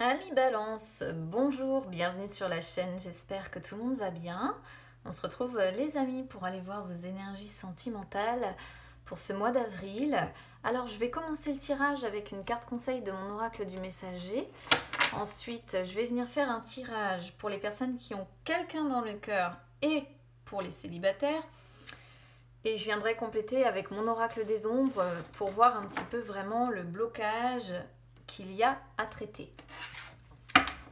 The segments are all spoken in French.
Amis Balance, bonjour, bienvenue sur la chaîne, j'espère que tout le monde va bien. On se retrouve les amis pour aller voir vos énergies sentimentales pour ce mois d'avril. Alors je vais commencer le tirage avec une carte conseil de mon oracle du messager. Ensuite je vais venir faire un tirage pour les personnes qui ont quelqu'un dans le cœur et pour les célibataires. Et je viendrai compléter avec mon oracle des ombres pour voir un petit peu vraiment le blocage qu'il y a à traiter.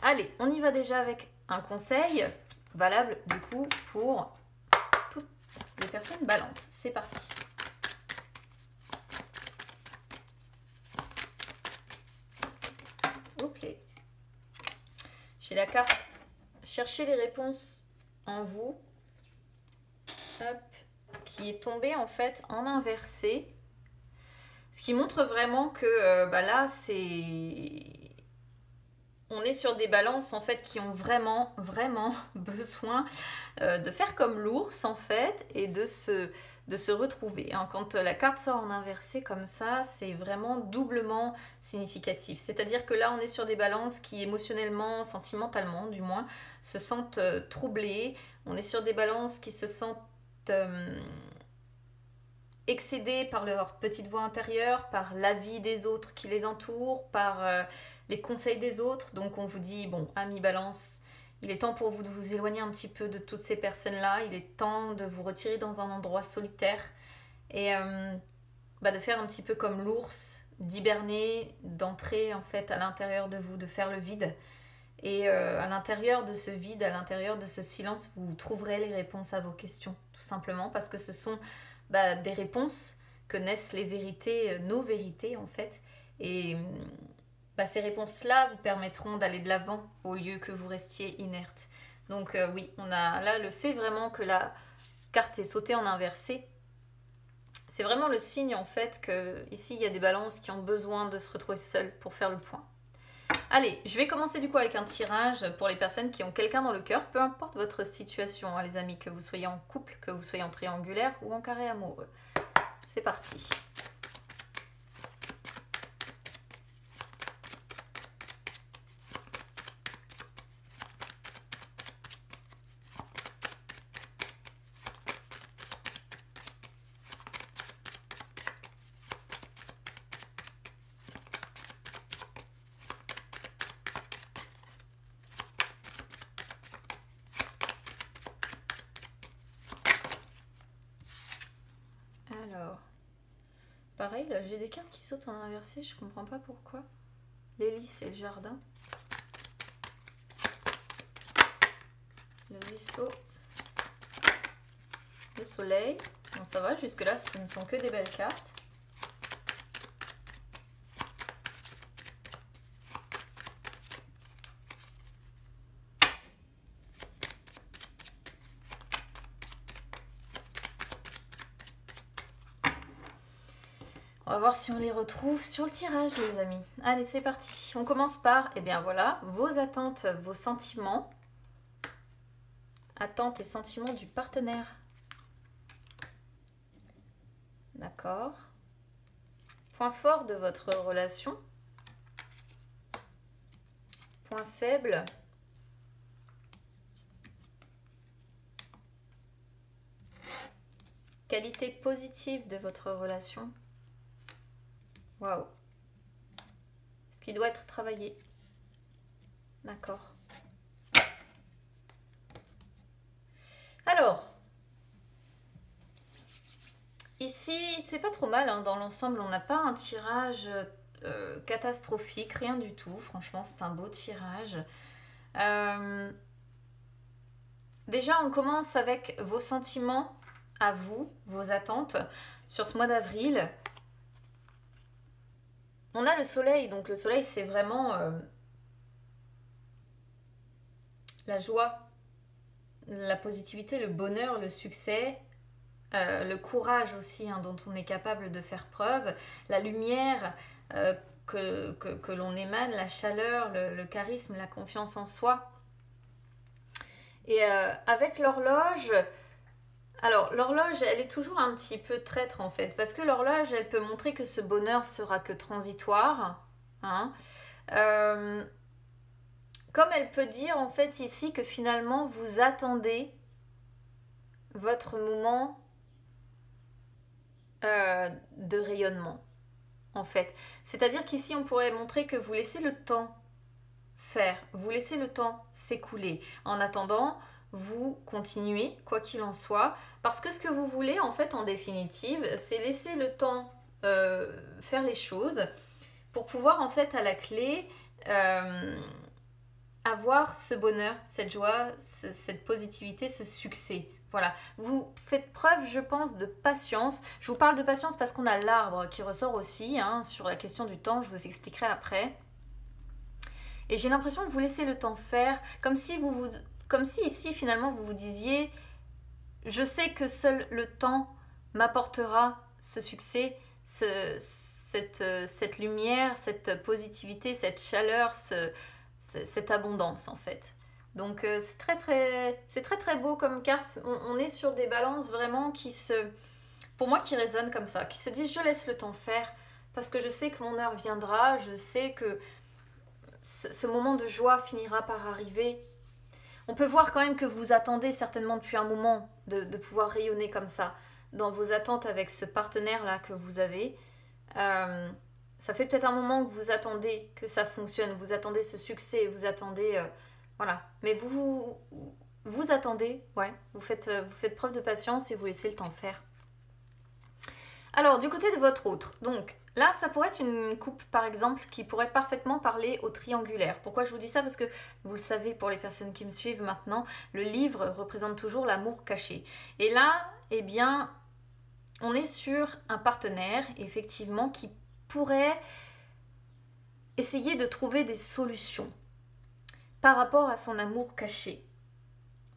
Allez, on y va déjà avec un conseil valable du coup pour toutes les personnes balance. C'est parti. Ok. J'ai la carte chercher les réponses en vous. Hop. Qui est tombée en fait en inversé. Ce qui montre vraiment que là, on est sur des balances en fait qui ont vraiment besoin de faire comme l'ours en fait et de se retrouver. Quand la carte sort en inversé comme ça, c'est vraiment doublement significatif. C'est-à-dire que là, on est sur des balances qui émotionnellement, sentimentalement du moins, se sentent troublées. On est sur des balances qui se sentent excédés par leur petite voix intérieure, par l'avis des autres qui les entourent, par les conseils des autres. Donc on vous dit, bon, amis balance, il est temps pour vous de vous éloigner un petit peu de toutes ces personnes-là. Il est temps de vous retirer dans un endroit solitaire et de faire un petit peu comme l'ours, d'hiberner, d'entrer en fait à l'intérieur de vous, de faire le vide. Et à l'intérieur de ce vide, à l'intérieur de ce silence, vous trouverez les réponses à vos questions, tout simplement, parce que ce sont des réponses que naissent les vérités, nos vérités en fait. Et ces réponses-là vous permettront d'aller de l'avant au lieu que vous restiez inerte. Donc oui, on a là le fait vraiment que la carte est sautée en inversé. C'est vraiment le signe en fait que ici il y a des balances qui ont besoin de se retrouver seules pour faire le point. Allez, je vais commencer du coup avec un tirage pour les personnes qui ont quelqu'un dans le cœur, peu importe votre situation, hein, les amis, que vous soyez en couple, que vous soyez en triangulaire ou en carré amoureux. C'est parti. Alors, pareil, là j'ai des cartes qui sautent en inversé, je comprends pas pourquoi. L'hélice et le jardin. Le vaisseau. Le soleil. Bon, ça va, jusque-là, ce ne sont que des belles cartes. On va voir si on les retrouve sur le tirage, les amis. Allez, c'est parti. On commence par, voilà, vos attentes, vos sentiments. Attentes et sentiments du partenaire. D'accord. Point fort de votre relation. Point faible. Qualité positive de votre relation. Waouh. Ce qui doit être travaillé. D'accord. Alors, ici, c'est pas trop mal, hein, dans l'ensemble, on n'a pas un tirage catastrophique, rien du tout. Franchement, c'est un beau tirage. Déjà, on commence avec vos sentiments à vous, vos attentes sur ce mois d'avril. On a le soleil, donc le soleil c'est vraiment la joie, la positivité, le bonheur, le succès, le courage aussi dont on est capable de faire preuve, la lumière que l'on émane, la chaleur, le charisme, la confiance en soi. Et avec l'horloge, alors l'horloge elle est toujours un petit peu traître en fait, parce que l'horloge elle peut montrer que ce bonheur sera que transitoire, hein. comme elle peut dire en fait ici que finalement vous attendez votre moment de rayonnement en fait. C'est-à-dire qu'ici on pourrait montrer que vous laissez le temps faire, vous laissez le temps s'écouler. En attendant, vous continuez, quoi qu'il en soit, parce que ce que vous voulez, en fait, en définitive, c'est laisser le temps faire les choses pour pouvoir, en fait, à la clé, avoir ce bonheur, cette joie, cette positivité, ce succès. Voilà, vous faites preuve, je pense, de patience. Je vous parle de patience parce qu'on a l'arbre qui ressort aussi hein, sur la question du temps, je vous expliquerai après. Et j'ai l'impression que vous laissez le temps faire, comme si ici finalement vous vous disiez, je sais que seul le temps m'apportera ce succès, cette lumière, cette positivité, cette chaleur, cette abondance en fait. Donc c'est très très beau comme carte. On est sur des balances vraiment pour moi qui résonnent comme ça, qui se disent je laisse le temps faire parce que je sais que mon heure viendra, je sais que ce moment de joie finira par arriver. On peut voir quand même que vous attendez certainement depuis un moment de pouvoir rayonner comme ça, dans vos attentes avec ce partenaire-là que vous avez. Ça fait peut-être un moment que vous attendez que ça fonctionne, vous attendez ce succès, vous attendez... voilà. Mais vous attendez, ouais, vous faites preuve de patience et vous laissez le temps faire. Alors, du côté de votre autre, donc... Là, ça pourrait être une coupe, par exemple, qui pourrait parfaitement parler au triangulaire. Pourquoi je vous dis ça? Parce que, vous le savez, pour les personnes qui me suivent maintenant, le livre représente toujours l'amour caché. Et là, eh bien, on est sur un partenaire, effectivement, qui pourrait essayer de trouver des solutions par rapport à son amour caché.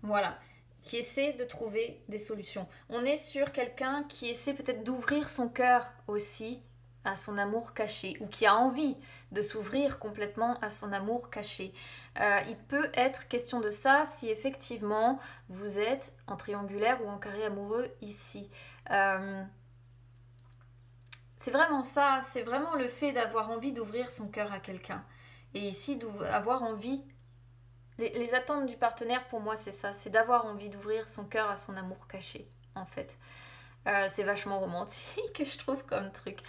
Voilà. Qui essaie de trouver des solutions. On est sur quelqu'un qui essaie peut-être d'ouvrir son cœur aussi à son amour caché ou qui a envie de s'ouvrir complètement à son amour caché. Il peut être question de ça si effectivement vous êtes en triangulaire ou en carré amoureux ici. C'est vraiment ça, c'est vraiment le fait d'avoir envie d'ouvrir son cœur à quelqu'un. Et ici, d'avoir envie... Les attentes du partenaire, pour moi, c'est ça, c'est d'avoir envie d'ouvrir son cœur à son amour caché, en fait. C'est vachement romantique, je trouve, comme truc.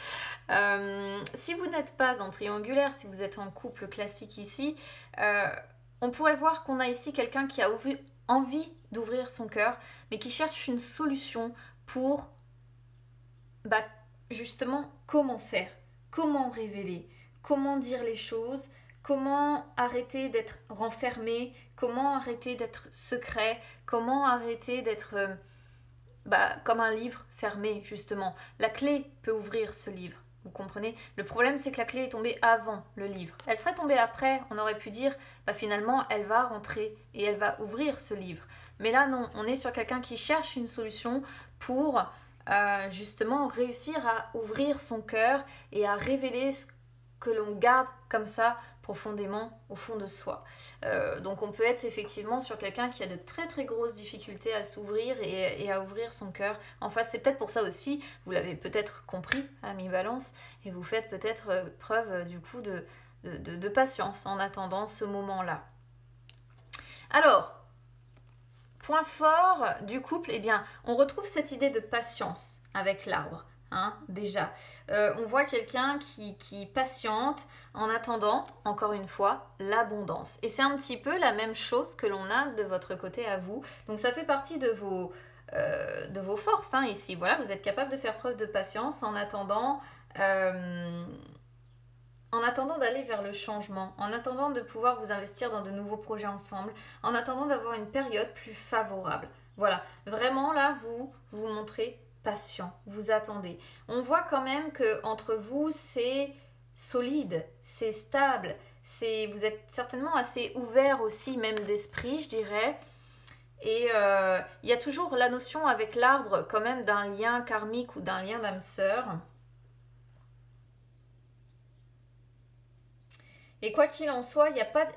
Si vous n'êtes pas en triangulaire, si vous êtes en couple classique ici, on pourrait voir qu'on a ici quelqu'un qui a envie d'ouvrir son cœur, mais qui cherche une solution pour, justement, comment faire, comment révéler, comment dire les choses, comment arrêter d'être renfermé, comment arrêter d'être secret, comment arrêter d'être... comme un livre fermé, justement. La clé peut ouvrir ce livre, vous comprenez? Le problème, c'est que la clé est tombée avant le livre. Elle serait tombée après, on aurait pu dire, finalement, elle va rentrer et elle va ouvrir ce livre. Mais là, non, on est sur quelqu'un qui cherche une solution pour, justement, réussir à ouvrir son cœur et à révéler ce que l'on garde comme ça, profondément au fond de soi. Donc on peut être effectivement sur quelqu'un qui a de très très grosses difficultés à s'ouvrir et à ouvrir son cœur en face. C'est peut-être pour ça aussi, vous l'avez peut-être compris, ami Balance, et vous faites peut-être preuve du coup de patience en attendant ce moment-là. Alors, point fort du couple, eh bien, on retrouve cette idée de patience avec l'arbre. Déjà, on voit quelqu'un qui patiente en attendant, encore une fois, l'abondance. Et c'est un petit peu la même chose que l'on a de votre côté à vous. Donc ça fait partie de vos forces ici. Voilà, vous êtes capable de faire preuve de patience en attendant d'aller vers le changement, en attendant de pouvoir vous investir dans de nouveaux projets ensemble, en attendant d'avoir une période plus favorable. Voilà, vraiment là, vous montrez patient, vous attendez. On voit quand même que entre vous, c'est solide, c'est stable, vous êtes certainement assez ouvert aussi, même d'esprit, je dirais. Et il y a toujours la notion avec l'arbre quand même d'un lien karmique ou d'un lien d'âme sœur. Et quoi qu'il en soit,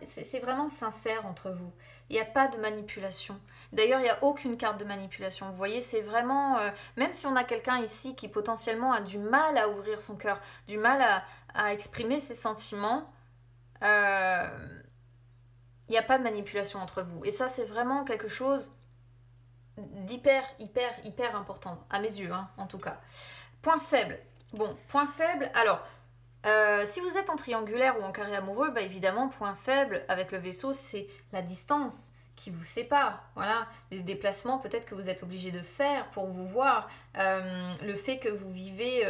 c'est vraiment sincère entre vous. Il n'y a pas de manipulation. D'ailleurs, il n'y a aucune carte de manipulation. Vous voyez, c'est vraiment... même si on a quelqu'un ici qui potentiellement a du mal à ouvrir son cœur, du mal à exprimer ses sentiments, il il n'y a pas de manipulation entre vous. Et ça, c'est vraiment quelque chose d'hyper, hyper, hyper important, à mes yeux, hein, en tout cas. Point faible. Bon, point faible, alors, si vous êtes en triangulaire ou en carré amoureux, bah évidemment, point faible avec le vaisseau, c'est la distance qui vous sépare. Voilà, les déplacements peut-être que vous êtes obligé de faire pour vous voir, le fait que vous vivez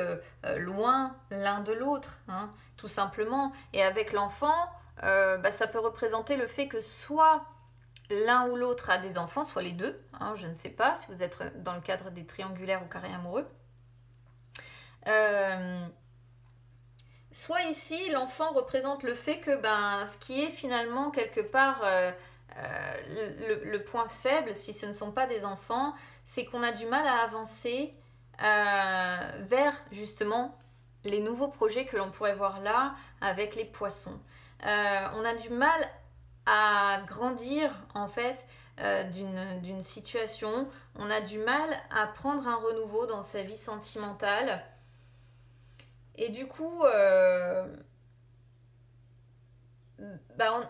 loin l'un de l'autre, hein, tout simplement. Et avec l'enfant, bah, ça peut représenter le fait que soit l'un ou l'autre a des enfants, soit les deux, hein, je ne sais pas si vous êtes dans le cadre des triangulaires ou carrés amoureux. Soit ici, l'enfant représente le fait que ben, ce qui est finalement quelque part le point faible, si ce ne sont pas des enfants, c'est qu'on a du mal à avancer vers justement les nouveaux projets que l'on pourrait voir là avec les poissons. On a du mal à grandir en fait d'une situation, on a du mal à prendre un renouveau dans sa vie sentimentale. Et du coup, bah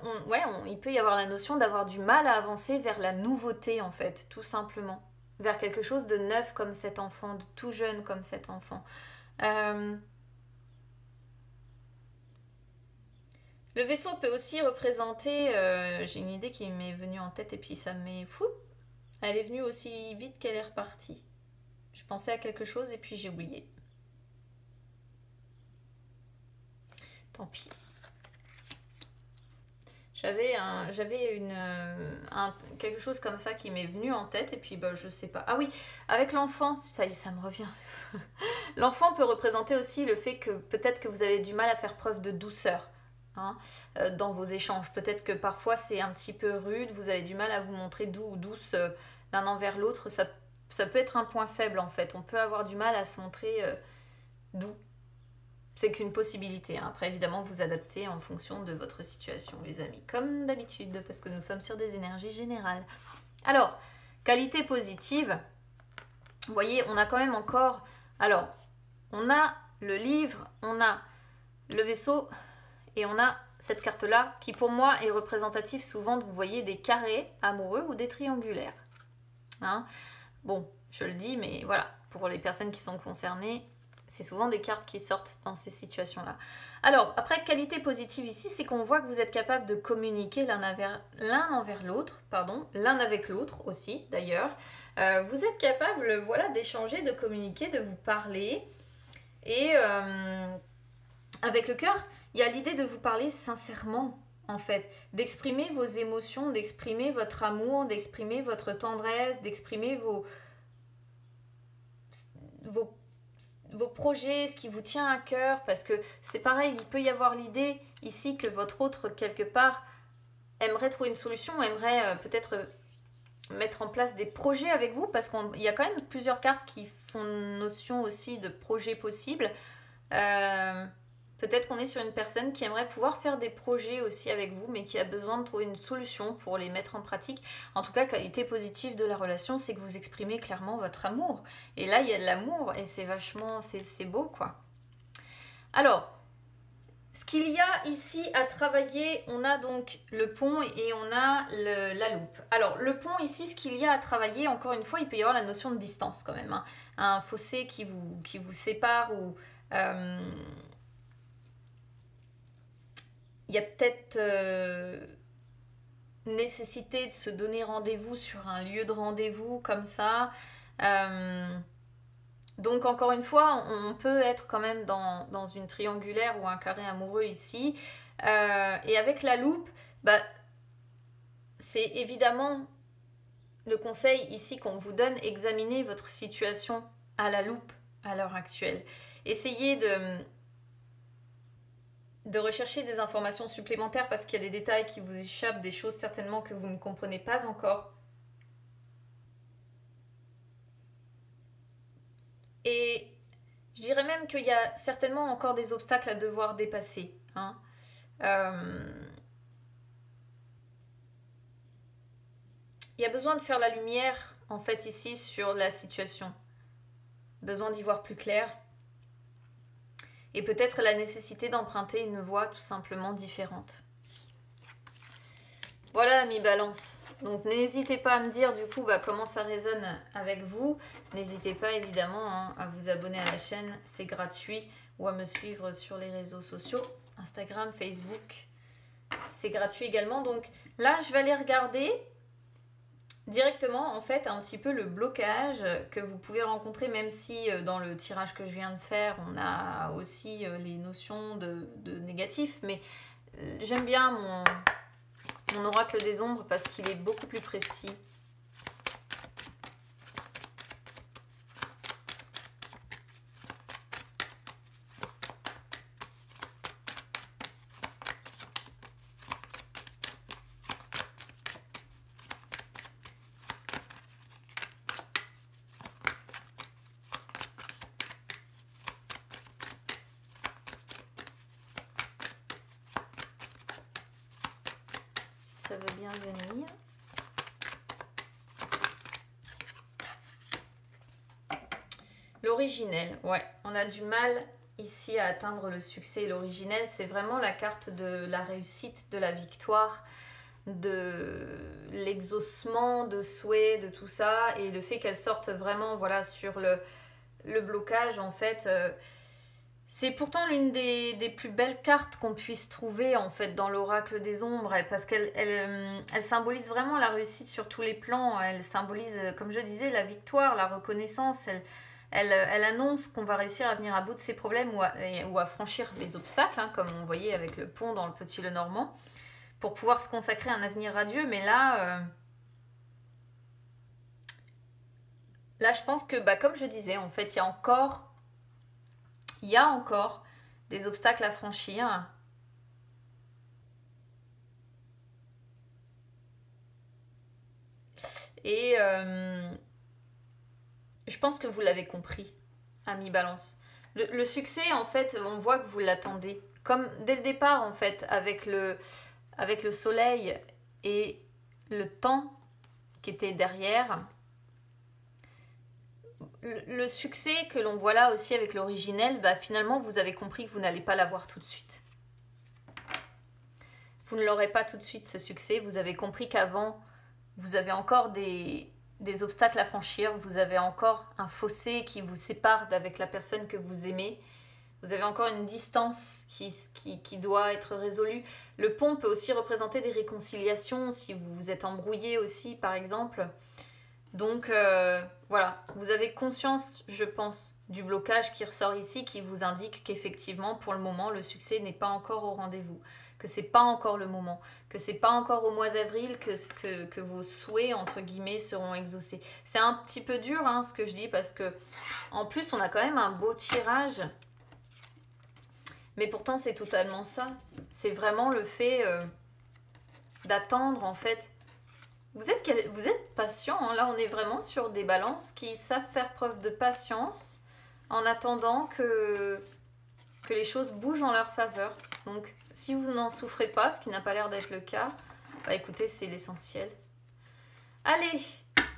il peut y avoir la notion d'avoir du mal à avancer vers la nouveauté, en fait, tout simplement. Vers quelque chose de neuf comme cet enfant, de tout jeune comme cet enfant. Le vaisseau peut aussi représenter, j'ai une idée qui m'est venue en tête et puis ça m'est fou. Elle est venue aussi vite qu'elle est repartie. Je pensais à quelque chose et puis j'ai oublié. Tant pis. J'avais quelque chose comme ça qui m'est venu en tête et puis bah, je sais pas. Ah oui, avec l'enfant, ça y est, ça me revient. L'enfant peut représenter aussi le fait que peut-être que vous avez du mal à faire preuve de douceur, hein, dans vos échanges. Peut-être que parfois c'est un petit peu rude, vous avez du mal à vous montrer doux ou douce l'un envers l'autre. Ça peut être un point faible en fait. On peut avoir du mal à se montrer doux. C'est qu'une possibilité. Hein. Après, évidemment, vous adaptez en fonction de votre situation, les amis. Comme d'habitude, parce que nous sommes sur des énergies générales. Alors, qualité positive. Vous voyez, on a quand même encore... Alors, on a le livre, on a le vaisseau, et on a cette carte-là, qui pour moi est représentative souvent, vous voyez, des carrés amoureux ou des triangulaires. Hein, bon, je le dis, mais voilà, pour les personnes qui sont concernées... C'est souvent des cartes qui sortent dans ces situations-là. Alors, après, qualité positive ici, c'est qu'on voit que vous êtes capable de communiquer l'un envers l'autre, l'un avec l'autre aussi, d'ailleurs. Vous êtes capable, voilà, d'échanger, de communiquer, de vous parler. Et avec le cœur, il y a l'idée de vous parler sincèrement, en fait. D'exprimer vos émotions, d'exprimer votre amour, d'exprimer votre tendresse, d'exprimer vos projets, ce qui vous tient à cœur, parce que c'est pareil, il peut y avoir l'idée ici que votre autre, quelque part, aimerait trouver une solution, aimerait peut-être mettre en place des projets avec vous, parce qu'il y a quand même plusieurs cartes qui font notion aussi de projets possibles. Peut-être qu'on est sur une personne qui aimerait pouvoir faire des projets aussi avec vous, mais qui a besoin de trouver une solution pour les mettre en pratique. En tout cas, qualité positive de la relation, c'est que vous exprimez clairement votre amour. Et là, il y a de l'amour et c'est vachement... c'est beau, quoi. Alors, ce qu'il y a ici à travailler, on a donc le pont et on a la loupe. Alors, le pont ici, ce qu'il y a à travailler, encore une fois, il peut y avoir la notion de distance quand même. Hein. Un fossé qui vous sépare ou... il y a peut-être nécessité de se donner rendez-vous sur un lieu de rendez-vous comme ça. Donc encore une fois, on peut être quand même dans une triangulaire ou un carré amoureux ici. Et avec la loupe, bah, c'est évidemment le conseil ici qu'on vous donne, examinez votre situation à la loupe à l'heure actuelle. Essayez de rechercher des informations supplémentaires parce qu'il y a des détails qui vous échappent, des choses certainement que vous ne comprenez pas encore. Et je dirais même qu'il y a certainement encore des obstacles à devoir dépasser. Hein. Il y a besoin de faire la lumière, en fait, ici, sur la situation. Besoin d'y voir plus clair. Et peut-être la nécessité d'emprunter une voie tout simplement différente. Voilà, mi balance. Donc n'hésitez pas à me dire du coup comment ça résonne avec vous. N'hésitez pas évidemment hein, à vous abonner à la chaîne, c'est gratuit, ou à me suivre sur les réseaux sociaux, Instagram, Facebook. C'est gratuit également. Donc là, je vais aller regarder directement en fait un petit peu le blocage que vous pouvez rencontrer, même si dans le tirage que je viens de faire, on a aussi les notions de négatif. Mais j'aime bien mon oracle des ombres parce qu'il est beaucoup plus précis. Ça veut bien venir. L'originel, ouais, on a du mal ici à atteindre le succès. L'originel, c'est vraiment la carte de la réussite, de la victoire, de l'exaucement, de souhait, de tout ça. Et le fait qu'elle sorte vraiment voilà, sur le blocage, en fait... c'est pourtant l'une des plus belles cartes qu'on puisse trouver en fait dans l'oracle des ombres parce qu'elle symbolise vraiment la réussite sur tous les plans. Elle symbolise, comme je disais, la victoire, la reconnaissance. Elle annonce qu'on va réussir à venir à bout de ses problèmes ou à franchir les obstacles, hein, comme on voyait avec le pont dans le Petit Lenormand, pour pouvoir se consacrer à un avenir radieux. Mais là, je pense que, comme je disais, en fait, il y a encore des obstacles à franchir. Et je pense que vous l'avez compris, ami Balance. Le succès, en fait, on voit que vous l'attendez. Comme dès le départ, en fait, avec le soleil et le temps qui était derrière. Le succès que l'on voit là aussi avec l'originel, finalement, vous avez compris que vous n'allez pas l'avoir tout de suite. Vous ne l'aurez pas tout de suite, ce succès. Vous avez compris qu'avant, vous avez encore des obstacles à franchir. Vous avez encore un fossé qui vous sépare d'avec la personne que vous aimez. Vous avez encore une distance qui doit être résolue. Le pont peut aussi représenter des réconciliations, si vous vous êtes embrouillé aussi, par exemple. Donc voilà, vous avez conscience, je pense, du blocage qui ressort ici, qui vous indique qu'effectivement, pour le moment, le succès n'est pas encore au rendez-vous, que c'est pas encore le moment, que c'est pas encore au mois d'avril que vos souhaits, entre guillemets, seront exaucés. C'est un petit peu dur, hein, ce que je dis, parce que en plus, on a quand même un beau tirage. Mais pourtant, c'est totalement ça. C'est vraiment le fait d'attendre, en fait. Vous êtes patient, hein. Là on est vraiment sur des balances qui savent faire preuve de patience en attendant que les choses bougent en leur faveur. Donc si vous n'en souffrez pas, ce qui n'a pas l'air d'être le cas, écoutez, c'est l'essentiel. Allez,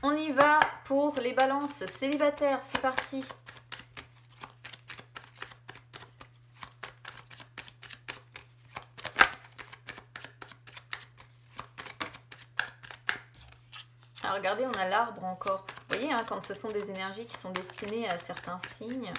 on y va pour les balances célibataires, c'est parti. Alors regardez, on a l'arbre encore. Vous voyez, hein, quand ce sont des énergies qui sont destinées à certains signes.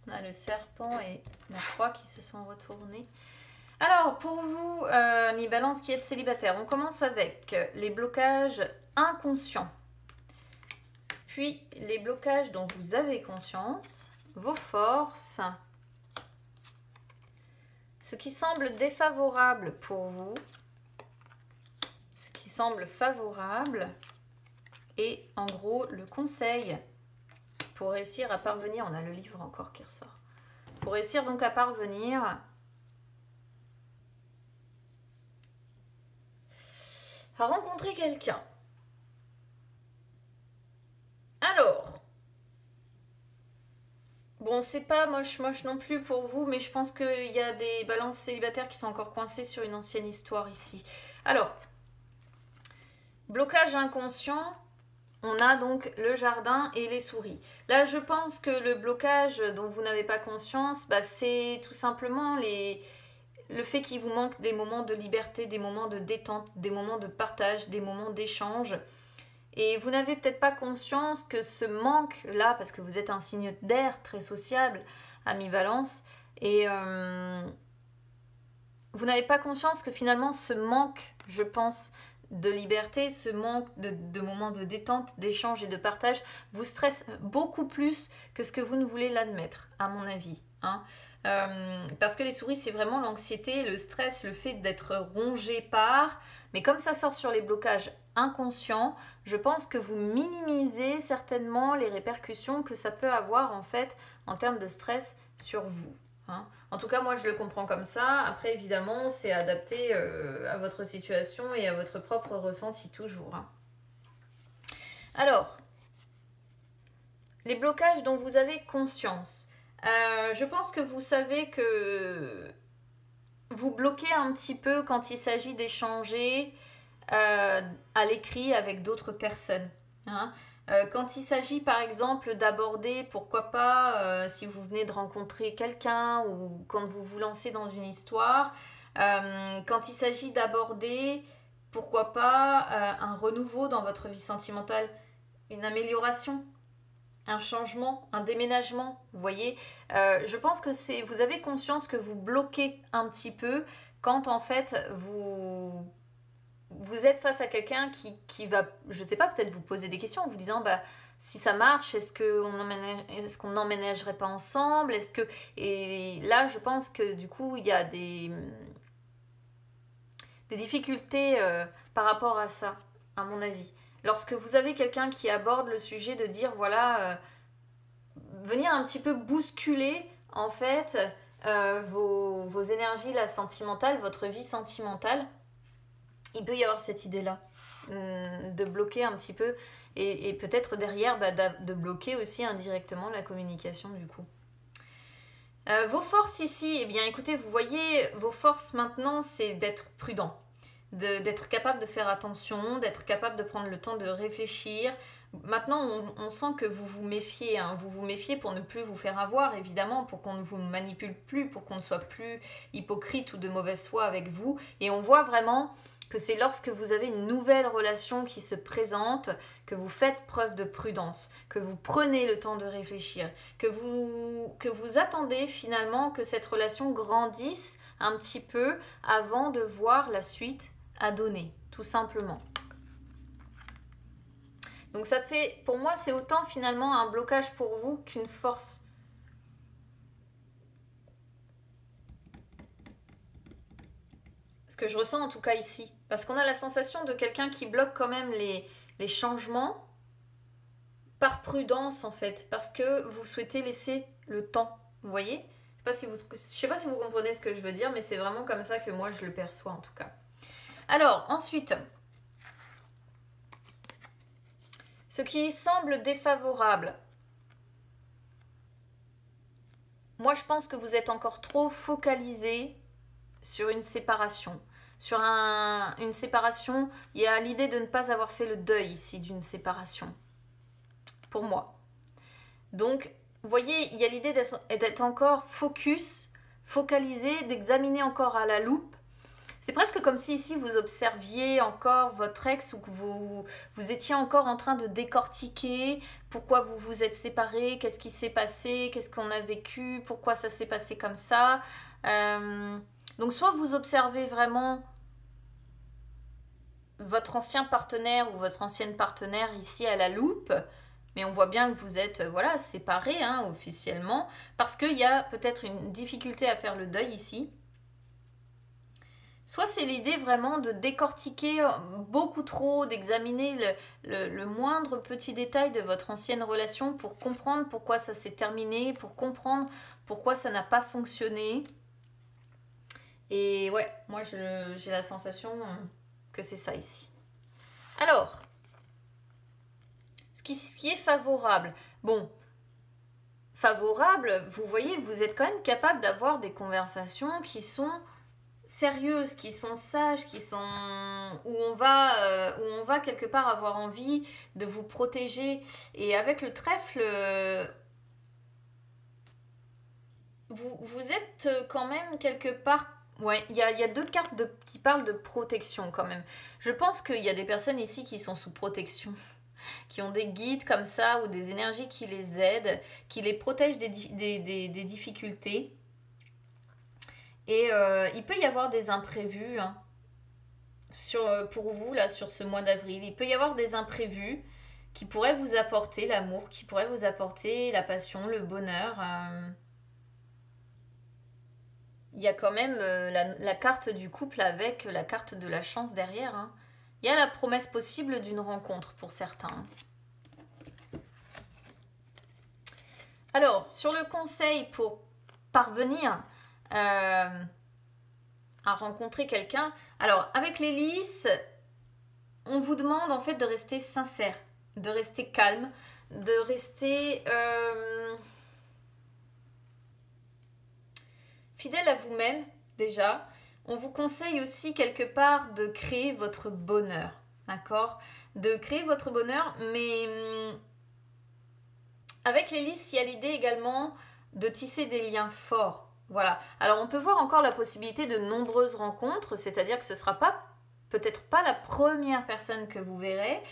On a le serpent et la croix qui se sont retournés. Alors, pour vous, mes balances qui êtes célibataires, on commence avec les blocages inconscients. Puis, les blocages dont vous avez conscience, vos forces, ce qui semble défavorable pour vous, ce qui semble favorable, et en gros, le conseil pour réussir à parvenir, on a le livre encore qui ressort, pour réussir donc à parvenir à rencontrer quelqu'un. Alors, Bon, c'est pas moche moche non plus pour vous, mais je pense qu'il y a des balances célibataires qui sont encore coincées sur une ancienne histoire ici. Alors, blocage inconscient, on a donc le jardin et les souris. Là, je pense que le blocage dont vous n'avez pas conscience, bah, c'est tout simplement le fait qu'il vous manque des moments de liberté, des moments de détente, des moments de partage, des moments d'échange. Et vous n'avez peut-être pas conscience que ce manque-là, parce que vous êtes un signe d'air très sociable, ami Balance, et vous n'avez pas conscience que finalement ce manque, je pense, de liberté, ce manque de moments de détente, d'échange et de partage vous stresse beaucoup plus que ce que vous ne voulez l'admettre, à mon avis. Hein. Parce que les souris, c'est vraiment l'anxiété, le stress, le fait d'être rongé par. Mais comme ça sort sur les blocages inconscients, je pense que vous minimisez certainement les répercussions que ça peut avoir en fait en termes de stress sur vous. Hein. En tout cas, moi, je le comprends comme ça. Après, évidemment, c'est adapté à votre situation et à votre propre ressenti toujours. Hein. Alors, les blocages dont vous avez conscience. Je pense que vous savez que vous bloquez un petit peu quand il s'agit d'échanger à l'écrit avec d'autres personnes. Hein. Quand il s'agit par exemple d'aborder, pourquoi pas, si vous venez de rencontrer quelqu'un ou quand vous vous lancez dans une histoire, quand il s'agit d'aborder, pourquoi pas, un renouveau dans votre vie sentimentale, une amélioration, un changement, un déménagement, vous voyez. Je pense que vous avez conscience que vous bloquez un petit peu quand en fait vous êtes face à quelqu'un qui va, je sais pas, peut-être vous poser des questions en vous disant, bah, si ça marche, est-ce qu'on n'emménagerait pas ensemble? Et là, je pense que du coup, il y a des difficultés par rapport à ça, à mon avis. Lorsque vous avez quelqu'un qui aborde le sujet de dire, voilà, venir un petit peu bousculer, en fait, vos énergies là, sentimentales, votre vie sentimentale, il peut y avoir cette idée-là, de bloquer un petit peu, et peut-être derrière, bah, de bloquer aussi indirectement la communication du coup. Vos forces ici, eh bien écoutez, vous voyez, vos forces maintenant, c'est d'être prudent, d'être capable de faire attention, d'être capable de prendre le temps de réfléchir. Maintenant, on sent que vous vous méfiez, hein. Vous vous méfiez pour ne plus vous faire avoir, évidemment, pour qu'on ne vous manipule plus, pour qu'on ne soit plus hypocrite ou de mauvaise foi avec vous. Et on voit vraiment que c'est lorsque vous avez une nouvelle relation qui se présente, que vous faites preuve de prudence, que vous prenez le temps de réfléchir, que vous attendez finalement que cette relation grandisse un petit peu avant de voir la suite à donner, tout simplement. Donc ça fait, pour moi, c'est autant finalement un blocage pour vous qu'une force. Ce que je ressens en tout cas ici. Parce qu'on a la sensation de quelqu'un qui bloque quand même les changements par prudence en fait. Parce que vous souhaitez laisser le temps. Vous voyez ? Je sais pas si vous comprenez ce que je veux dire, mais c'est vraiment comme ça que moi je le perçois en tout cas. Alors, ensuite, ce qui semble défavorable. Moi, je pense que vous êtes encore trop focalisé sur une séparation. Sur une séparation, il y a l'idée de ne pas avoir fait le deuil ici d'une séparation. Pour moi. Donc, vous voyez, il y a l'idée d'être encore focalisé, d'examiner encore à la loupe. C'est presque comme si ici vous observiez encore votre ex ou que vous étiez encore en train de décortiquer pourquoi vous vous êtes séparés, qu'est-ce qui s'est passé, qu'est-ce qu'on a vécu, pourquoi ça s'est passé comme ça. Donc soit vous observez vraiment votre ancien partenaire ou votre ancienne partenaire ici à la loupe, mais on voit bien que vous êtes voilà, séparés hein, officiellement, parce qu'il y a peut-être une difficulté à faire le deuil ici. Soit c'est l'idée vraiment de décortiquer beaucoup trop, d'examiner le moindre petit détail de votre ancienne relation pour comprendre pourquoi ça s'est terminé, pour comprendre pourquoi ça n'a pas fonctionné. Et ouais, moi j'ai la sensation que c'est ça ici. Alors, ce qui est favorable. Bon, favorable, vous voyez, vous êtes quand même capable d'avoir des conversations qui sont sérieuses, qui sont sages, qui sont où on va quelque part avoir envie de vous protéger. Et avec le trèfle, vous êtes quand même quelque part. Ouais, il y a deux cartes qui parlent de protection quand même. Je pense qu'il y a des personnes ici qui sont sous protection, qui ont des guides comme ça ou des énergies qui les aident, qui les protègent des difficultés. Et il peut y avoir des imprévus hein, pour vous là sur ce mois d'avril. Il peut y avoir des imprévus qui pourraient vous apporter l'amour, qui pourraient vous apporter la passion, le bonheur. Il y a quand même la carte du couple avec la carte de la chance derrière. Hein. Il y a la promesse possible d'une rencontre pour certains. Alors, sur le conseil pour parvenir à rencontrer quelqu'un, alors avec les lys, on vous demande en fait de rester sincère, de rester calme, de rester fidèle à vous-même déjà. On vous conseille aussi quelque part de créer votre bonheur, d'accord? De créer votre bonheur, mais avec les lys, il y a l'idée également de tisser des liens forts. Voilà. Alors on peut voir encore la possibilité de nombreuses rencontres, c'est-à-dire que ce ne sera pas peut-être pas la première personne que vous verrez.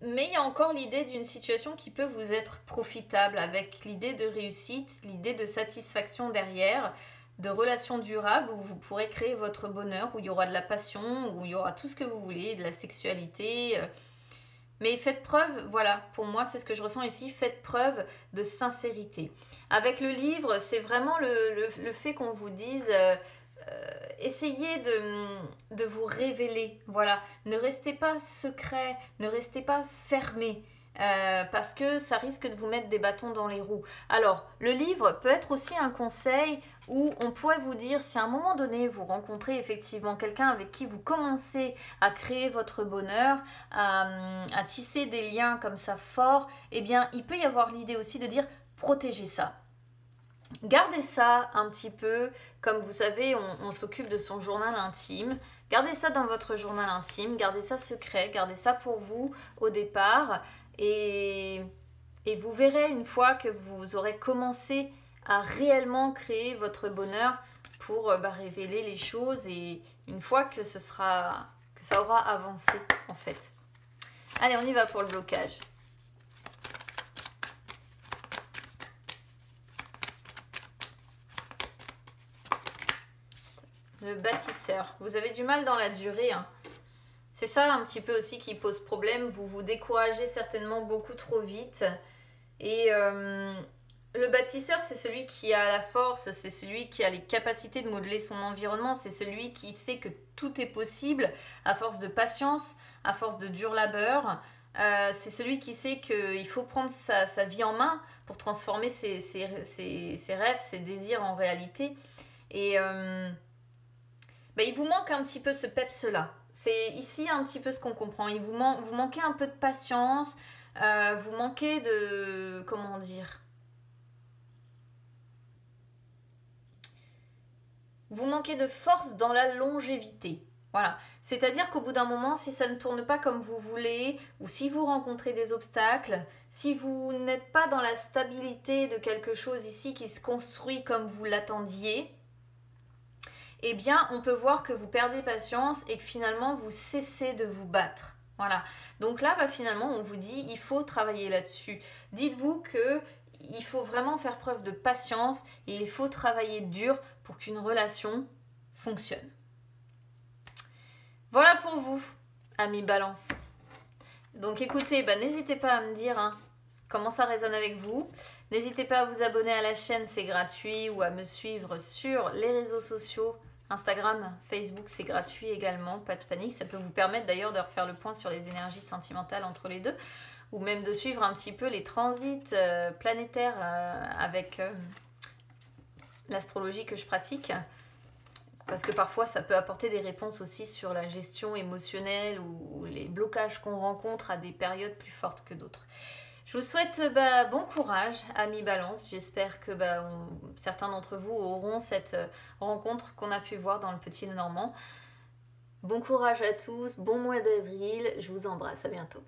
Mais il y a encore l'idée d'une situation qui peut vous être profitable, avec l'idée de réussite, l'idée de satisfaction derrière, de relations durables où vous pourrez créer votre bonheur, où il y aura de la passion, où il y aura tout ce que vous voulez, de la sexualité. Mais faites preuve, voilà, pour moi c'est ce que je ressens ici, faites preuve de sincérité. Avec le livre, c'est vraiment le fait qu'on vous dise... essayez de vous révéler, voilà. Ne restez pas secret, ne restez pas fermé, parce que ça risque de vous mettre des bâtons dans les roues. Alors, le livre peut être aussi un conseil où on pourrait vous dire, si à un moment donné, vous rencontrez effectivement quelqu'un avec qui vous commencez à créer votre bonheur, à tisser des liens comme ça forts, eh bien, il peut y avoir l'idée aussi de dire, protégez ça. Gardez ça un petit peu, comme vous savez, on s'occupe de son journal intime. Gardez ça dans votre journal intime, gardez ça secret, gardez ça pour vous au départ. Et vous verrez une fois que vous aurez commencé à réellement créer votre bonheur pour révéler les choses et une fois que ça aura avancé en fait. Allez, on y va pour le blocage. Le bâtisseur. Vous avez du mal dans la durée. Hein. C'est ça un petit peu aussi qui pose problème. Vous vous découragez certainement beaucoup trop vite. Et le bâtisseur, c'est celui qui a la force, c'est celui qui a les capacités de modeler son environnement, c'est celui qui sait que tout est possible à force de patience, à force de dur labeur. C'est celui qui sait qu'il faut prendre sa vie en main pour transformer ses rêves, ses désirs en réalité. Et... il vous manque un petit peu ce peps-là. C'est ici un petit peu ce qu'on comprend. Vous manquez un peu de patience, vous manquez de... Comment dire? Vous manquez de force dans la longévité. Voilà. C'est-à-dire qu'au bout d'un moment, si ça ne tourne pas comme vous voulez, ou si vous rencontrez des obstacles, si vous n'êtes pas dans la stabilité de quelque chose ici qui se construit comme vous l'attendiez, eh bien, on peut voir que vous perdez patience et que finalement, vous cessez de vous battre. Voilà. Donc là, finalement, on vous dit, il faut travailler là-dessus. Dites-vous qu'il faut vraiment faire preuve de patience et il faut travailler dur pour qu'une relation fonctionne. Voilà pour vous, amis Balance. Donc écoutez, n'hésitez pas à me dire comment ça résonne avec vous. N'hésitez pas à vous abonner à la chaîne, c'est gratuit, ou à me suivre sur les réseaux sociaux. Instagram, Facebook, c'est gratuit également, pas de panique. Ça peut vous permettre d'ailleurs de refaire le point sur les énergies sentimentales entre les deux, ou même de suivre un petit peu les transits planétaires avec l'astrologie que je pratique. Parce que parfois, ça peut apporter des réponses aussi sur la gestion émotionnelle ou les blocages qu'on rencontre à des périodes plus fortes que d'autres. Je vous souhaite bon courage, amis Balance. J'espère que certains d'entre vous auront cette rencontre qu'on a pu voir dans le Petit Normand. Bon courage à tous, bon mois d'avril, je vous embrasse, à bientôt.